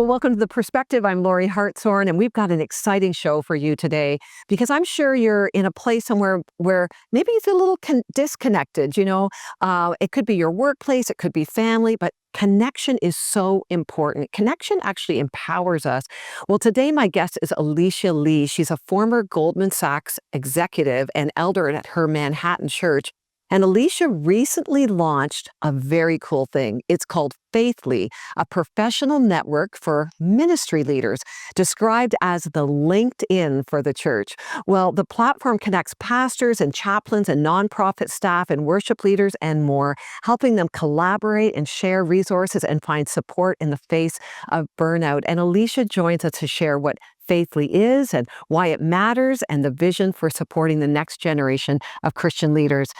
Well, welcome to The Perspective. I'm Lorie Hartshorn, and we've got an exciting show for you today because I'm sure you're in a place somewhere where maybe you feel a little disconnected. It could be your workplace, it could be family, but connection is so important. Connection actually empowers us. Well, today my guest is Alicia Lee. She's a former Goldman Sachs executive and elder at her Manhattan church. And Alicia recently launched a very cool thing. It's called Faithly, a professional network for ministry leaders, described as the LinkedIn for the church. Well, the platform connects pastors and chaplains and nonprofit staff and worship leaders and more, helping them collaborate and share resources and find support in the face of burnout. And Alicia joins us to share what Faithly is and why it matters and the vision for supporting the next generation of Christian leaders.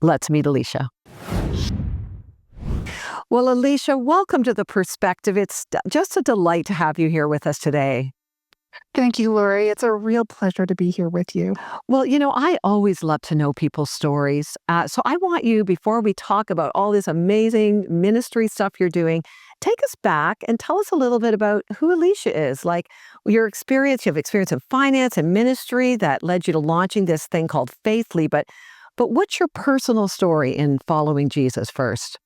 Let's meet Alicia. Well, Alicia, welcome to The Perspective. It's just a delight to have you here with us today. Thank you, Lorie. It's a real pleasure to be here with you. Well, I always love to know people's stories. So I want you, before we talk about all this amazing ministry stuff you're doing, take us back and tell us a little bit about who Alicia is. Like your experience, you have experience in finance and ministry that led you to launching this thing called Faithly. But what's your personal story in following Jesus first?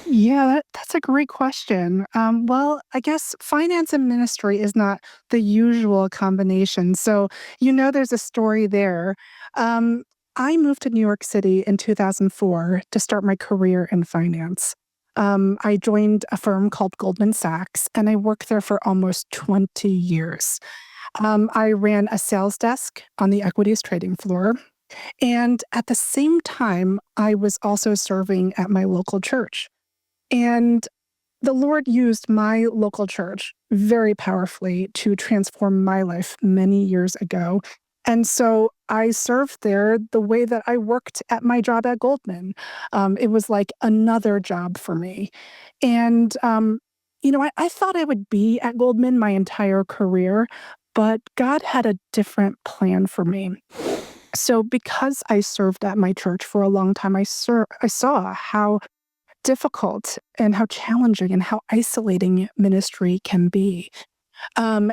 Yeah, that's a great question. Well, I guess finance and ministry is not the usual combination. So, there's a story there. I moved to New York City in 2004 to start my career in finance. I joined a firm called Goldman Sachs, and I worked there for almost 20 years. I ran a sales desk on the equities trading floor. And at the same time, I was also serving at my local church. And the Lord used my local church very powerfully to transform my life many years ago. And so I served there the way that I worked at my job at Goldman. It was like another job for me. And, I thought I would be at Goldman my entire career, but God had a different plan for me. So because I served at my church for a long time, I saw how difficult and how challenging and how isolating ministry can be. During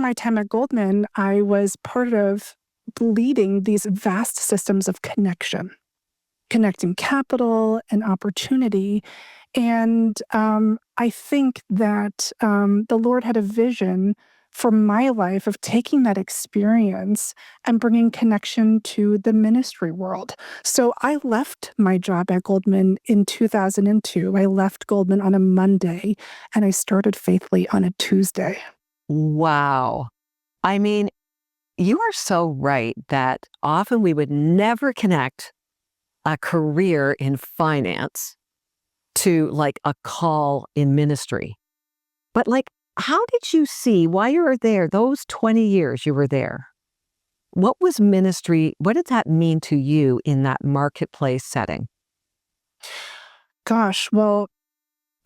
my time at Goldman, I was part of leading these vast systems of connecting capital and opportunity. And I think that the Lord had a vision for my life of taking that experience and bringing connection to the ministry world. So I left my job at Goldman in 2002. I left Goldman on a Monday, and I started Faithly on a Tuesday. Wow. I mean, you are so right that often we would never connect a career in finance to like a call in ministry. But how did you see, while you were there, those 20 years you were there, what was ministry? What did that mean to you in that marketplace setting? Gosh, well,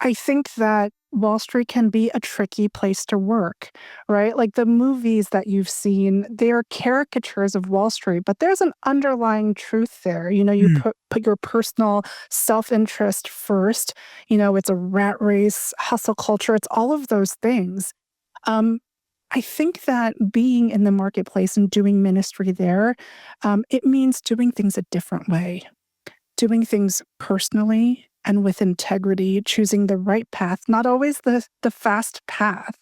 I think that Wall Street can be a tricky place to work, right? Like the movies that you've seen, they are caricatures of Wall Street, but there's an underlying truth there. You put your personal self-interest first. It's a rat race, hustle culture. It's all of those things. I think that being in the marketplace and doing ministry there, it means doing things a different way, doing things personally and with integrity, choosing the right path, not always the fast path.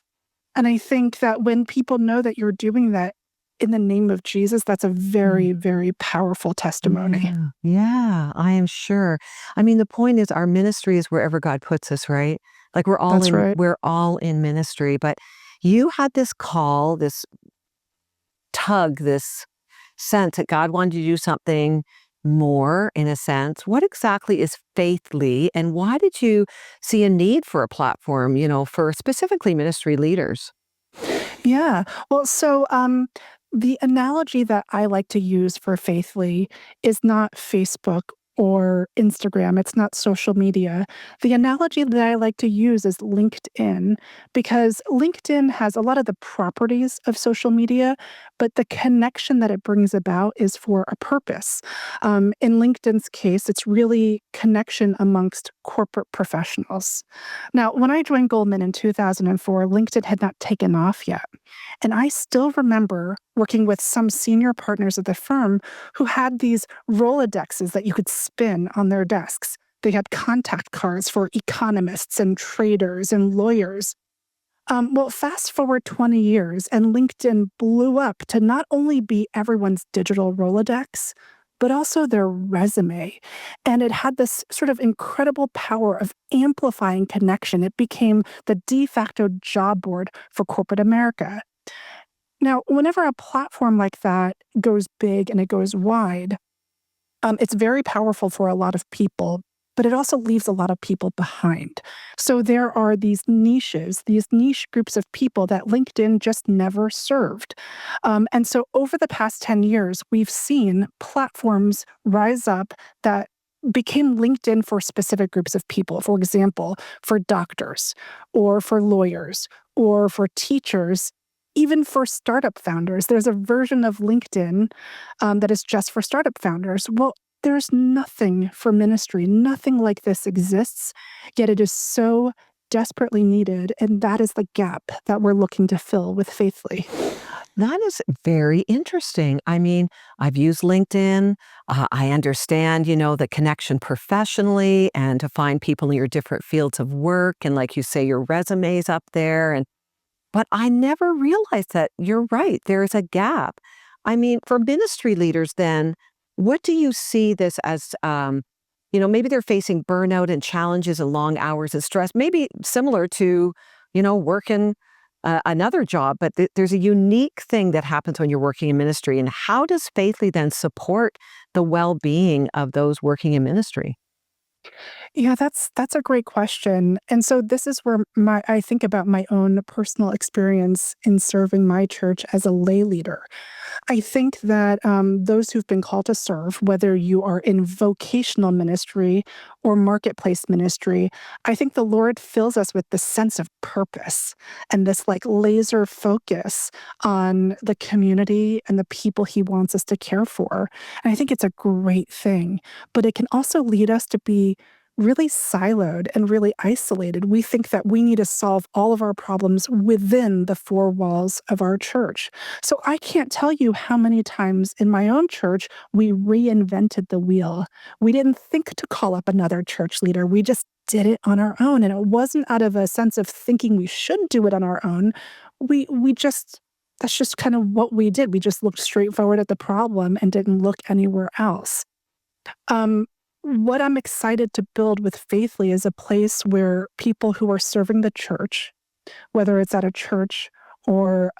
And I think that when people know that you're doing that in the name of Jesus, that's a very, very powerful testimony. Yeah, I am sure. I mean, the point is our ministry is wherever God puts us, right? Like That's right. we're all in ministry, but you had this call, this tug, this sense that God wanted you to do something more, in a sense. What exactly is Faithly, and why did you see a need for a platform, for specifically ministry leaders? Yeah. Well, so the analogy that I like to use for Faithly is not Facebook or Instagram. It's not social media. The analogy that I like to use is LinkedIn, because LinkedIn has a lot of the properties of social media, but the connection that it brings about is for a purpose. In LinkedIn's case, it's really connection amongst corporate professionals. Now, when I joined Goldman in 2004, LinkedIn had not taken off yet. And I still remember working with some senior partners at the firm who had these Rolodexes that you could spin on their desks. They had contact cards for economists and traders and lawyers. Well, fast forward 20 years, and LinkedIn blew up to not only be everyone's digital Rolodex, but also their resume. And it had this sort of incredible power of amplifying connection. It became the de facto job board for corporate America. Now, whenever a platform like that goes big and it goes wide, it's very powerful for a lot of people, but it also leaves a lot of people behind. So there are these niches, these niche groups of people that LinkedIn just never served. And so over the past 10 years, we've seen platforms rise up that became LinkedIn for specific groups of people. For example, for doctors or for lawyers or for teachers, even for startup founders. There's a version of LinkedIn that is just for startup founders. Well, there's nothing for ministry. Nothing like this exists, yet it is so desperately needed. And that is the gap that we're looking to fill with Faithfully. That is very interesting. I mean, I've used LinkedIn. I understand, the connection professionally and to find people in your different fields of work. And like you say, your resume's up there. But I never realized that you're right. There is a gap. I mean, for ministry leaders, then, what do you see this as? Maybe they're facing burnout and challenges and long hours and stress, maybe similar to, working another job. But there's a unique thing that happens when you're working in ministry. And how does Faithly then support the well-being of those working in ministry? Yeah, that's a great question. And so this is where I think about my own personal experience in serving my church as a lay leader. I think that those who've been called to serve, whether you are in vocational ministry or marketplace ministry, I think the Lord fills us with this sense of purpose and this like laser focus on the community and the people He wants us to care for. And I think it's a great thing, but it can also lead us to be really siloed and really isolated. We think that we need to solve all of our problems within the four walls of our church. So I can't tell you how many times in my own church we reinvented the wheel. We didn't think to call up another church leader. We just did it on our own. And it wasn't out of a sense of thinking we should do it on our own. We just That's just kind of what we did. We just looked straight forward at the problem and didn't look anywhere else. Um, what I'm excited to build with Faithly is a place where people who are serving the church, whether it's at a church or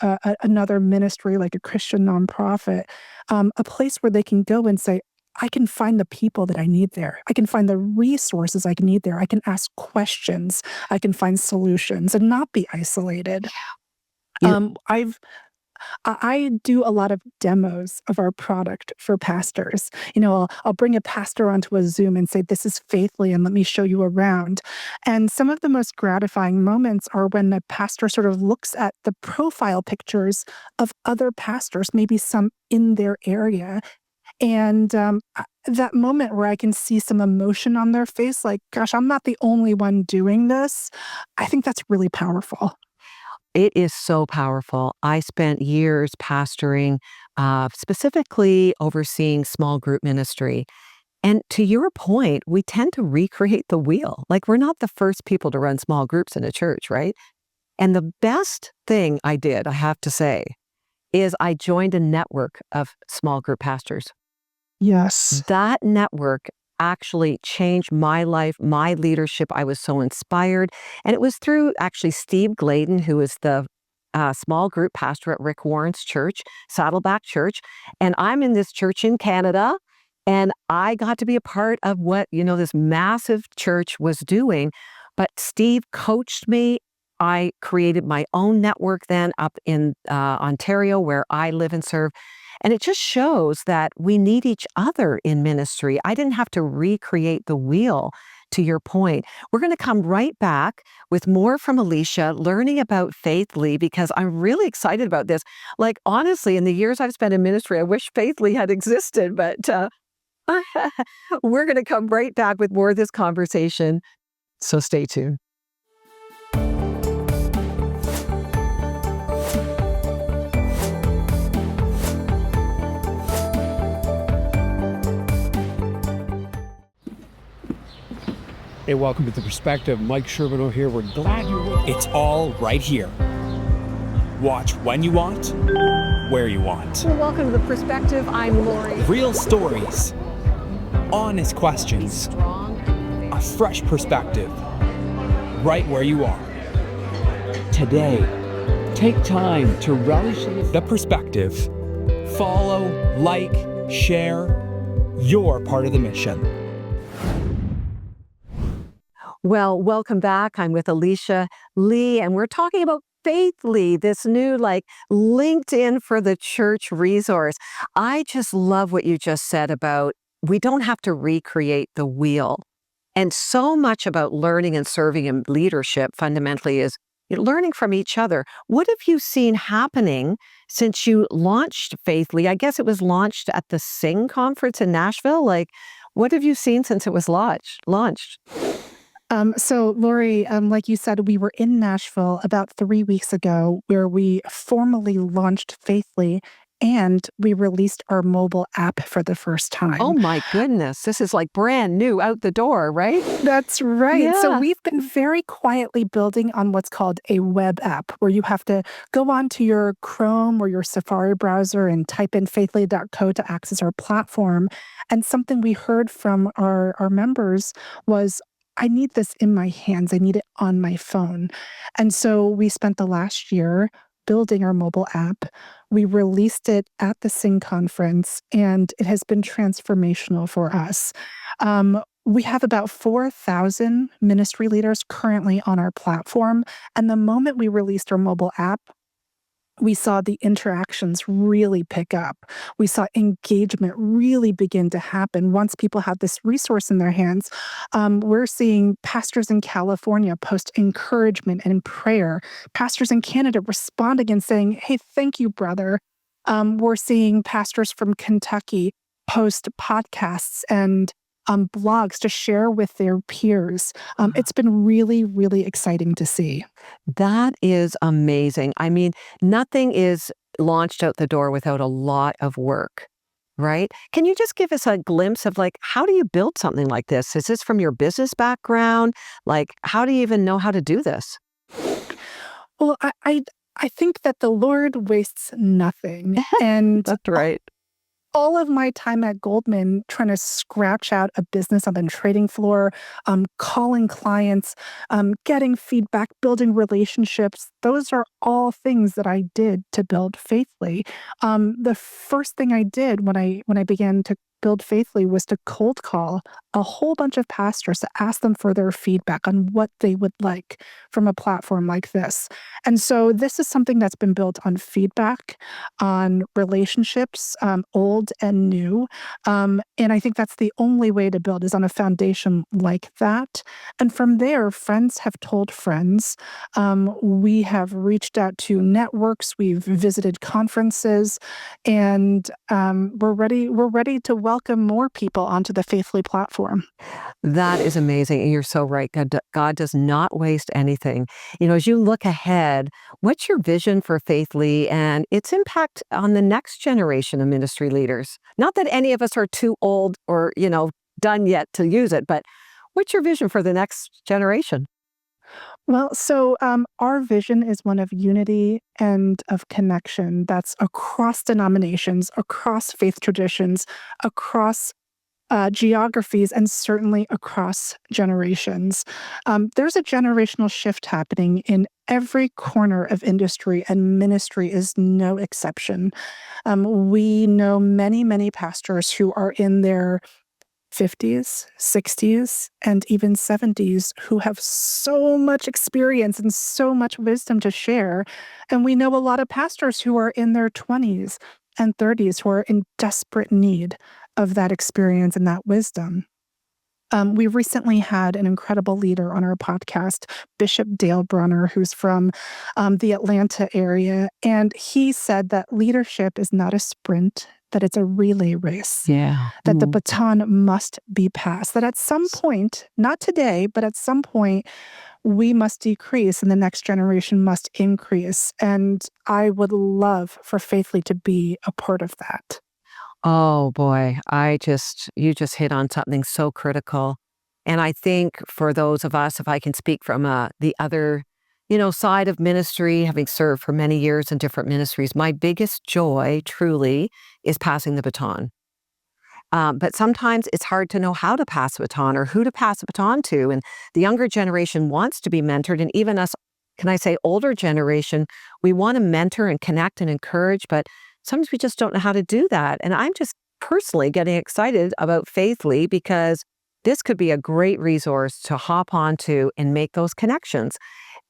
another ministry like a Christian nonprofit, a place where they can go and say, I can find the people that I need there. I can find the resources I need there. I can ask questions. I can find solutions and not be isolated. You I do a lot of demos of our product for pastors. I'll bring a pastor onto a Zoom and say, this is Faithly, and let me show you around. And some of the most gratifying moments are when the pastor sort of looks at the profile pictures of other pastors, maybe some in their area. And that moment where I can see some emotion on their face, like, gosh, I'm not the only one doing this. I think that's really powerful. It is so powerful. I spent years pastoring, specifically overseeing small group ministry. And to your point, we tend to recreate the wheel. Like, we're not the first people to run small groups in a church, right? And the best thing I did, I have to say, is I joined a network of small group pastors. Yes. That network actually changed my life, my leadership. I was so inspired. And it was through actually Steve Gladen, who is the small group pastor at Rick Warren's church, Saddleback Church. And I'm in this church in Canada. And I got to be a part of what, this massive church was doing. But Steve coached me. I created my own network then up in Ontario, where I live and serve. And it just shows that we need each other in ministry. I didn't have to recreate the wheel, to your point. We're going to come right back with more from Alicia, learning about Faithly, because I'm really excited about this. Like, honestly, in the years I've spent in ministry, I wish Faithly had existed, but we're going to come right back with more of this conversation. So stay tuned. Hey, welcome to The Perspective. Mike Sherbino here. We're glad you're with us. It's all right here. Watch when you want, where you want. Well, welcome to The Perspective. I'm Lorie. Real stories, honest questions, a fresh perspective, right where you are. Today, take time to relish in The Perspective. Follow, like, share. You're part of the mission. Well, welcome back. I'm with Alicia Lee, and we're talking about Faithly, this new LinkedIn for the church resource. I just love what you just said about we don't have to recreate the wheel. And so much about learning and serving in leadership fundamentally is learning from each other. What have you seen happening since you launched Faithly? I guess it was launched at the Sing conference in Nashville. What have you seen since it was launched? So Lorie, like you said, we were in Nashville about 3 weeks ago where we formally launched Faithly and we released our mobile app for the first time. Oh my goodness. This is brand new out the door, right? That's right. Yeah. So we've been very quietly building on what's called a web app, where you have to go onto your Chrome or your Safari browser and type in faithly.co to access our platform. And something we heard from our members was, I need this in my hands. I need it on my phone. And so we spent the last year building our mobile app. We released it at the Sing conference, and it has been transformational for us. We have about 4,000 ministry leaders currently on our platform. And the moment we released our mobile app, we saw the interactions really pick up. We saw engagement really begin to happen once people have this resource in their hands. We're seeing pastors in California post encouragement and prayer. Pastors in Canada responding and saying, hey, thank you, brother. We're seeing pastors from Kentucky post podcasts and blogs to share with their peers. It's been really, really exciting to see. That is amazing. I mean, nothing is launched out the door without a lot of work, right? Can you just give us a glimpse of how do you build something like this? Is this from your business background? How do you even know how to do this? Well, I think that the Lord wastes nothing. And That's right. all of my time at Goldman trying to scratch out a business on the trading floor, calling clients, getting feedback, building relationships, those are all things that I did to build Faithly. The first thing I did when I began to build Faithly was to cold call a whole bunch of pastors to ask them for their feedback on what they would like from a platform like this. And so this is something that's been built on feedback, on relationships, old and new. And I think that's the only way to build, is on a foundation like that. And from there, friends have told friends. We have reached out to networks. We've visited conferences, and we're ready to welcome more people onto the Faithly platform. That is amazing. And you're so right. God does not waste anything. As you look ahead, what's your vision for Faithly and its impact on the next generation of ministry leaders? Not that any of us are too old or, done yet to use it, but what's your vision for the next generation? Well, so our vision is one of unity and of connection that's across denominations, across faith traditions, across geographies, and certainly across generations. There's a generational shift happening in every corner of industry, and ministry is no exception. We know many, many pastors who are in their 50s, 60s, and even 70s who have so much experience and so much wisdom to share. And we know a lot of pastors who are in their 20s and 30s who are in desperate need of that experience and that wisdom. We recently had an incredible leader on our podcast, Bishop Dale Brunner, who's from the Atlanta area. And he said that leadership is not a sprint, that it's a relay race, Yeah. that the baton must be passed, that at some point, not today, but at some point, we must decrease and the next generation must increase. And I would love for Faithly to be a part of that. Oh boy, you just hit on something so critical. And I think for those of us, if I can speak from the other, side of ministry, having served for many years in different ministries, my biggest joy truly is passing the baton. But sometimes it's hard to know how to pass the baton or who to pass the baton to. And the younger generation wants to be mentored. And even us, can I say older generation, we want to mentor and connect and encourage, but sometimes we just don't know how to do that. And I'm just personally getting excited about Faithly because this could be a great resource to hop onto and make those connections.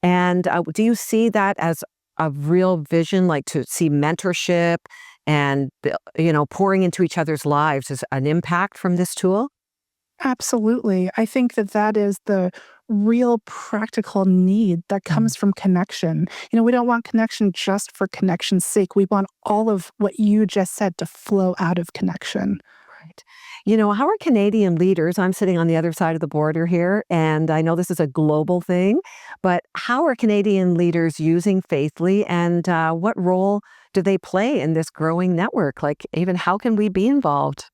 And do you see that as a real vision, like to see mentorship and, pouring into each other's lives as an impact from this tool? Absolutely. I think that that is the real practical need that comes from connection. We don't want connection just for connection's sake. We want all of what you just said to flow out of connection. Right. How are Canadian leaders? I'm sitting on the other side of the border here, and I know this is a global thing, but how are Canadian leaders using Faithly, and what role do they play in this growing network? Like, even how can we be involved?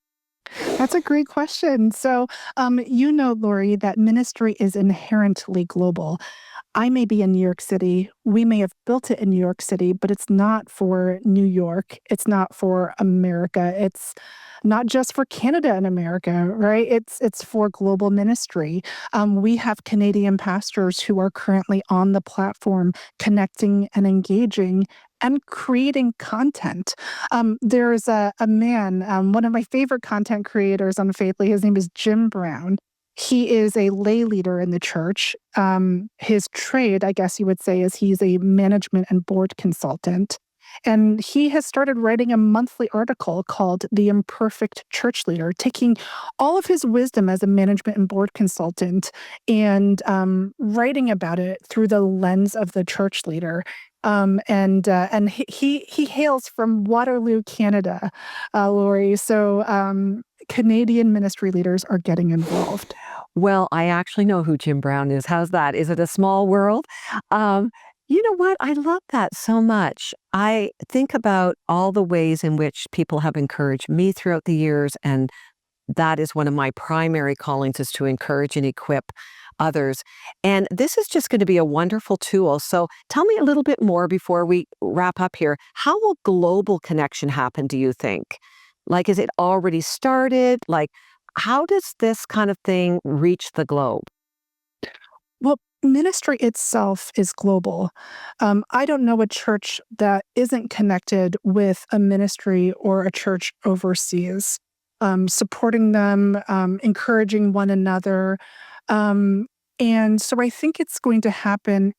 That's a great question. So, Lorie, that ministry is inherently global. I may be in New York City. We may have built it in New York City, but it's not for New York. It's not for America. It's not just for Canada and America, right? It's for global ministry. We have Canadian pastors who are currently on the platform, connecting and engaging and creating content. There's a man, one of my favorite content creators on Faithly. His name is Jim Brown. He is a lay leader in the church. His trade, I guess you would say, is he's a management and board consultant. And he has started writing a monthly article called The Imperfect Church Leader, taking all of his wisdom as a management and board consultant and writing about it through the lens of the church leader. And he hails from Waterloo, Canada, Lorie. So Canadian ministry leaders are getting involved. Well, I actually know who Jim Brown is. How's that? Is it a small world? You know what? I love that so much. I think about all the ways in which people have encouraged me throughout the years, and that is one of my primary callings, is to encourage and equip others. And this is just going to be a wonderful tool. So tell me a little bit more before we wrap up here. How will global connection happen, do you think? Like, is it already started? Like, how does this kind of thing reach the globe? Well, ministry itself is global. I don't know a church that isn't connected with a ministry or a church overseas, supporting them, encouraging one another. And so I think it's going to happen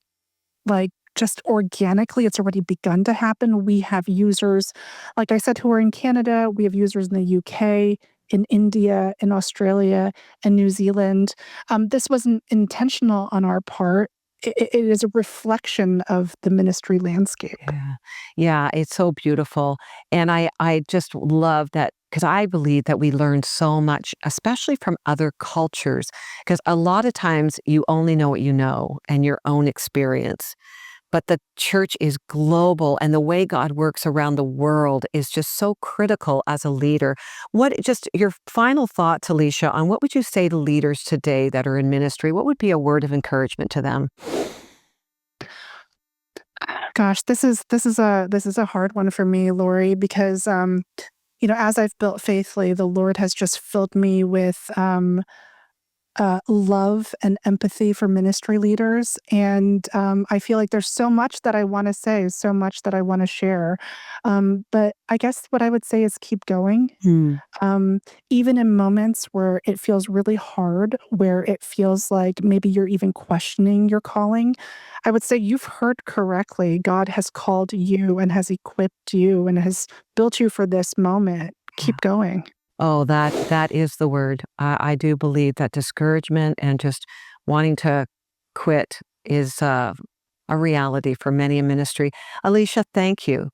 like just organically. It's already begun to happen. We have users, like I said, who are in Canada. We have users in the UK, in India, in Australia, and New Zealand. This wasn't intentional on our part. It is a reflection of the ministry landscape. Yeah. Yeah, it's so beautiful. And I just love that because I believe that we learn so much, especially from other cultures, because a lot of times you only know what you know and your own experience. But the church is global, and the way God works around the world is just so critical as a leader. Just your final thoughts, Alicia, on what would you say to leaders today that are in ministry? What would be a word of encouragement to them? Gosh, this is a hard one for me, Lorie, because as I've built Faithfully, the Lord has just filled me with love and empathy for ministry leaders. And I feel like there's so much that I want to say, so much that I want to share. But I guess what I would say is keep going. Hmm. Even in moments where it feels really hard, where it feels like maybe you're even questioning your calling, I would say you've heard correctly. God has called you and has equipped you and has built you for this moment. Keep going. Oh, that is the word. I do believe that discouragement and just wanting to quit is a reality for many in ministry. Alicia, thank you.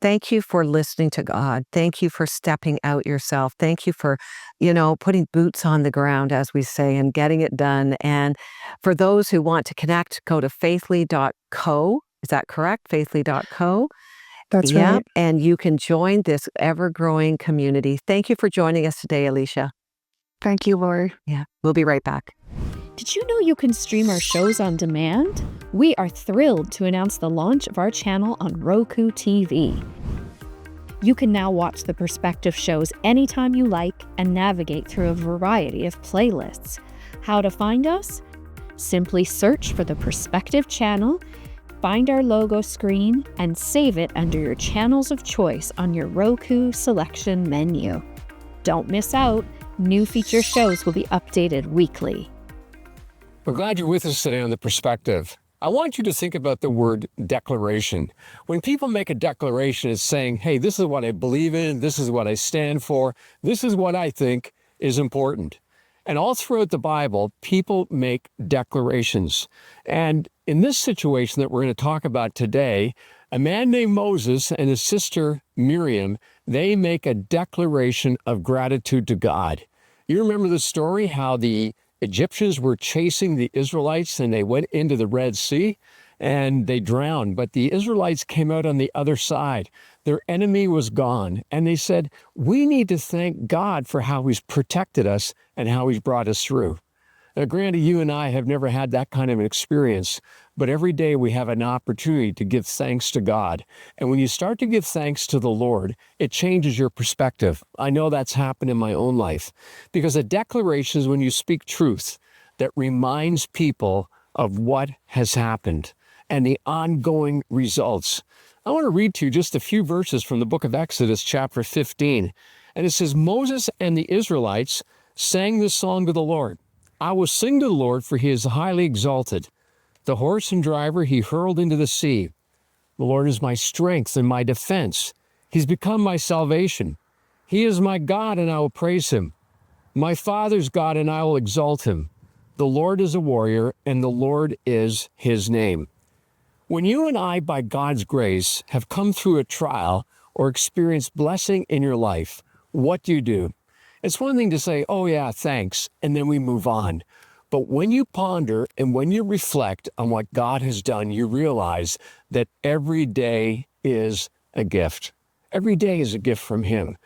Thank you for listening to God. Thank you for stepping out yourself. Thank you for, putting boots on the ground, as we say, and getting it done. And for those who want to connect, go to faithly.co. Is that correct? Faithly.co. That's Yeah. right. And you can join this ever-growing community. Thank you for joining us today, Alicia. Thank you, Lorie. Yeah. We'll be right back. Did you know you can stream our shows on demand? We are thrilled to announce the launch of our channel on Roku TV. You can now watch the Perspective shows anytime you like and navigate through a variety of playlists. How to find us? Simply search for the Perspective channel, find our logo screen, and save it under your channels of choice on your Roku selection menu. Don't miss out. New feature shows will be updated weekly. We're glad you're with us today on The Perspective. I want you to think about the word declaration. When people make a declaration, it's saying, hey, this is what I believe in, this is what I stand for, this is what I think is important. And all throughout the Bible, people make declarations. And in this situation that we're going to talk about today, a man named Moses and his sister Miriam, they make a declaration of gratitude to God. You remember the story, how the Egyptians were chasing the Israelites and they went into the Red Sea and they drowned. But the Israelites came out on the other side. Their enemy was gone. And they said, we need to thank God for how he's protected us and how he's brought us through. Now, granted, you and I have never had that kind of an experience, but every day we have an opportunity to give thanks to God. And when you start to give thanks to the Lord, it changes your perspective. I know that's happened in my own life, because a declaration is when you speak truth that reminds people of what has happened and the ongoing results. I want to read to you just a few verses from the book of Exodus, chapter 15. And it says, Moses and the Israelites sang this song to the Lord. I will sing to the Lord, for he is highly exalted. The horse and driver he hurled into the sea. The Lord is my strength and my defense. He's become my salvation. He is my God, and I will praise him. My Father's God, and I will exalt him. The Lord is a warrior, and the Lord is his name. When you and I, by God's grace, have come through a trial or experienced blessing in your life, what do? It's one thing to say, oh yeah, thanks, and then we move on. But when you ponder and when you reflect on what God has done, you realize that every day is a gift. Every day is a gift from him.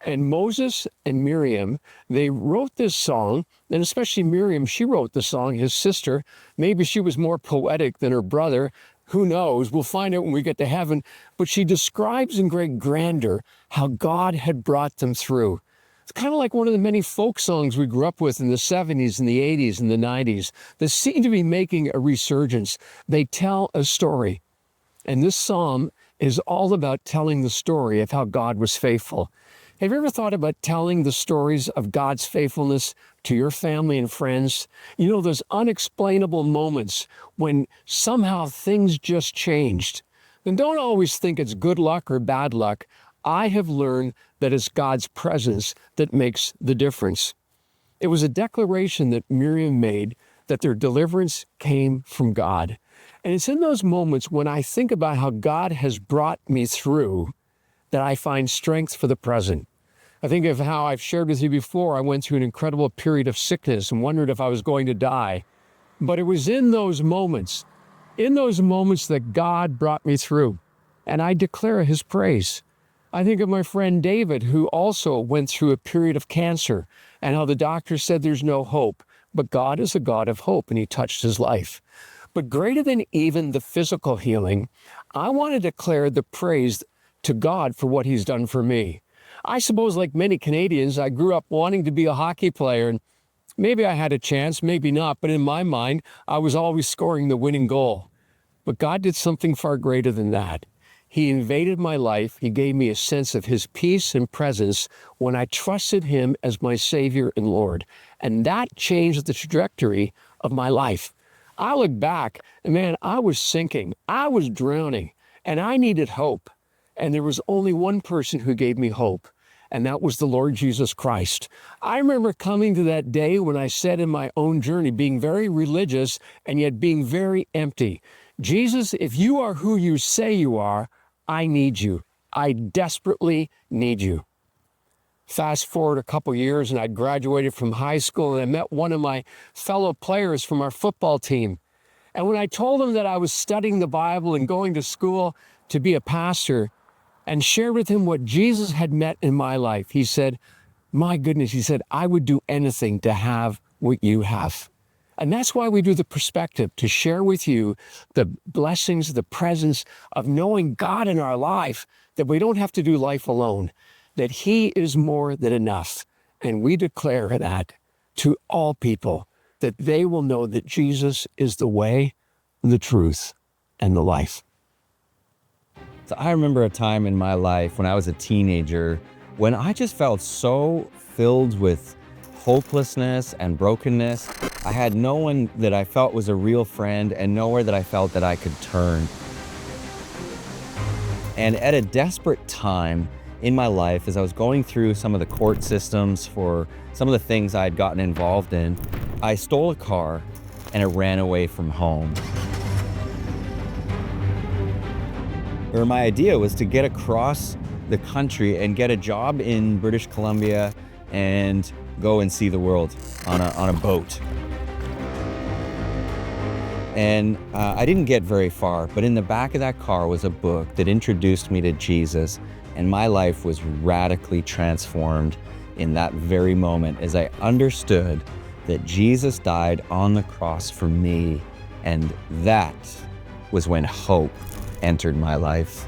And Moses and Miriam, they wrote this song, and especially Miriam, she wrote the song, his sister. Maybe she was more poetic than her brother. Who knows? We'll find out when we get to heaven. But she describes in great grandeur how God had brought them through. It's kind of like one of the many folk songs we grew up with in the 70s and the 80s and the 90s that seem to be making a resurgence. They tell a story. And this psalm is all about telling the story of how God was faithful. Have you ever thought about telling the stories of God's faithfulness to your family and friends? You know, those unexplainable moments when somehow things just changed. And don't always think it's good luck or bad luck. I have learned that it's God's presence that makes the difference. It was a declaration that Miriam made that their deliverance came from God. And it's in those moments when I think about how God has brought me through that I find strength for the present. I think of how I've shared with you before, I went through an incredible period of sickness and wondered if I was going to die. But it was in those moments that God brought me through. And I declare his praise. I think of my friend David, who also went through a period of cancer and how the doctor said there's no hope, but God is a God of hope, and he touched his life. But greater than even the physical healing, I want to declare the praise to God for what he's done for me. I suppose, like many Canadians, I grew up wanting to be a hockey player, and Maybe I had a chance, maybe not, but in my mind, I was always scoring the winning goal. But God did something far greater than that. He invaded my life. He gave me a sense of his peace and presence when I trusted him as my Savior and Lord. And that changed the trajectory of my life. I look back and man, I was sinking. I was drowning and I needed hope. And there was only one person who gave me hope, and that was the Lord Jesus Christ. I remember coming to that day when I said in my own journey, being very religious and yet being very empty, Jesus, if you are who you say you are, I need you. I desperately need you. Fast forward a couple years and I'd graduated from high school and I met one of my fellow players from our football team. And when I told him that I was studying the Bible and going to school to be a pastor and shared with him what Jesus had met in my life, he said, my goodness, he said, I would do anything to have what you have. And that's why we do the perspective, to share with you the blessings, the presence of knowing God in our life, that we don't have to do life alone, that he is more than enough. And we declare that to all people, that they will know that Jesus is the way, the truth, and the life. So I remember a time in my life when I was a teenager when I just felt so filled with hopelessness and brokenness. I had no one that I felt was a real friend and nowhere that I felt that I could turn. And at a desperate time in my life, as I was going through some of the court systems for some of the things I had gotten involved in, I stole a car and it ran away from home. Or my idea was to get across the country and get a job in British Columbia and go and see the world on a boat. And I didn't get very far, but in the back of that car was a book that introduced me to Jesus, and my life was radically transformed in that very moment as I understood that Jesus died on the cross for me, and that was when hope entered my life.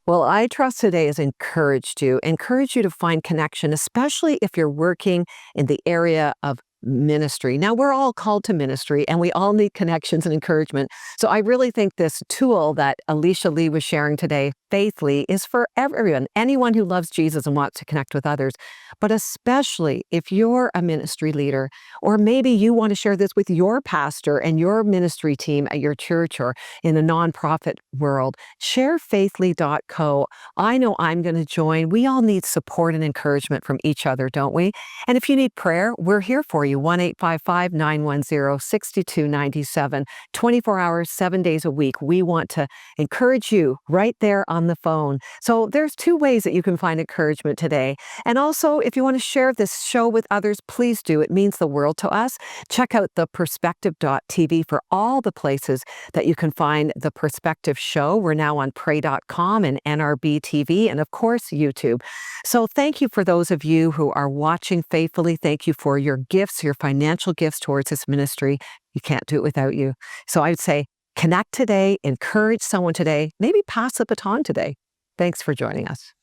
Well, I trust today has encouraged you to find connection, especially if you're working in the area of ministry. Now, we're all called to ministry and we all need connections and encouragement. So I really think this tool that Alicia Lee was sharing today, Faithly, is for everyone, anyone who loves Jesus and wants to connect with others. But especially if you're a ministry leader, or maybe you want to share this with your pastor and your ministry team at your church or in the nonprofit world, share faithly.co. I know I'm going to join. We all need support and encouragement from each other, don't we? And if you need prayer, we're here for you. 1-855-910-6297, 24 hours, 7 days a week. We want to encourage you right there on the phone. So there's two ways that you can find encouragement today. And also, if you want to share this show with others, please do. It means the world to us. Check out theperspective.tv for all the places that you can find The Perspective Show. We're now on pray.com and NRB TV and, of course, YouTube. So thank you for those of you who are watching faithfully. Thank you for your gifts, your financial gifts towards this ministry. You can't do it without you. So I would say connect today, encourage someone today, maybe pass the baton today. Thanks for joining us.